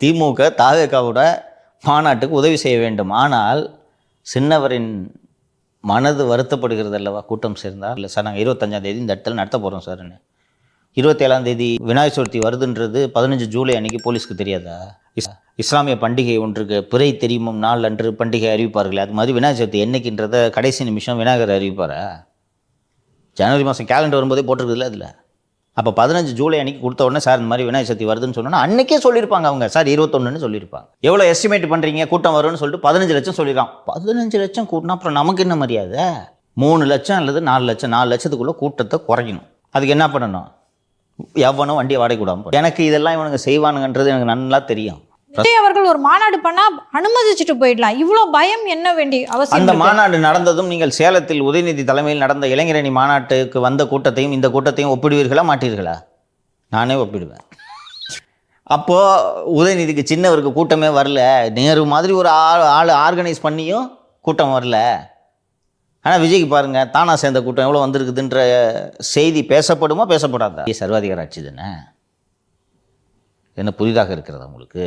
திமுக தாவேகாவோட மாநாட்டுக்கு உதவி செய்ய வேண்டும். ஆனால் சின்னவரின் மனது வருத்தப்படுகிறது அல்லவா கூட்டம் சேர்ந்தால். இல்லை சார், நாங்கள் 25ஆம் தேதி இந்த இடத்துல நடத்த போகிறோம் சார்ன்னு. 27ஆம் தேதி விநாயகர் சதுர்த்தி வருதுன்றது 15 ஜூலை அன்னைக்கு போலீஸ்க்கு தெரியாதா? இஸ்லாமிய பண்டிகை ஒன்றுக்கு பிறை தெரியும் நாள் அன்று பண்டிகை அறிவிப்பார்களே, அது மாதிரி விநாயகர் சதுர்த்தி என்னைக்குன்றத கடைசி நிமிஷம் விநாயகர் அறிவிப்பாரா? ஜனவரி மாதம் கேலண்டர் வரும்போதே போட்டிருக்குதுல்ல அதில். அப்போ 15 ஜூலை அன்னைக்கு கொடுத்த உடனே சார் இந்த மாதிரி விநாயகர் சதுர்த்தி வருதுன்னு சொன்னோன்னா அன்றைக்கே சொல்லியிருப்பாங்க அவங்க. சார் 21ன்னு சொல்லியிருப்பாங்க. எவ்வளோ எஸ்டிமேட் பண்ணுறீங்க கூட்டம் வரும்னு சொல்லிட்டு 15 லட்சம் சொல்லிடுறான். 15 லட்சம் கூட்டினா அப்புறம் நமக்கு என்ன மரியாதை? 3 லட்சம் அல்லது 4 லட்சம் 4 லட்சத்துக்குள்ளே கூட்டத்தை குறைக்கணும். அதுக்கு என்ன பண்ணணும்? எவனும் வண்டியை வாடகை கூடாமல். எனக்கு இதெல்லாம் இவனுங்க செய்வானுங்கன்றது எனக்கு நல்லா தெரியும். விஜய் அவர்கள் ஒரு மாநாடு பண்ணா அனுமதிச்சுட்டு போயிடலாம். இவ்வளோ பயம் என்ன வேண்டி அவசியம்? அந்த மாநாடு நடந்ததும் நீங்கள் சேலத்தில் உதயநிதி தலைமையில் நடந்த இளைஞரணி மாநாட்டுக்கு வந்த கூட்டத்தையும் இந்த கூட்டத்தையும் ஒப்பிடுவீர்களா மாட்டீர்களா? நானே ஒப்பிடுவேன். அப்போது உதயநிதிக்கு சின்னவருக்கு கூட்டமே வரல. நேரு மாதிரி ஒரு ஆள் ஆர்கனைஸ் பண்ணியும் கூட்டம் வரல. ஆனால் விஜய்க்கு பாருங்கள், தானா சேர்ந்த கூட்டம் எவ்வளோ வந்திருக்குதுன்ற செய்தி பேசப்படுமா பேசப்படாதா? சர்வாதிகார ஆட்சி தானே. என்ன புதிதாக இருக்கிறதா உங்களுக்கு?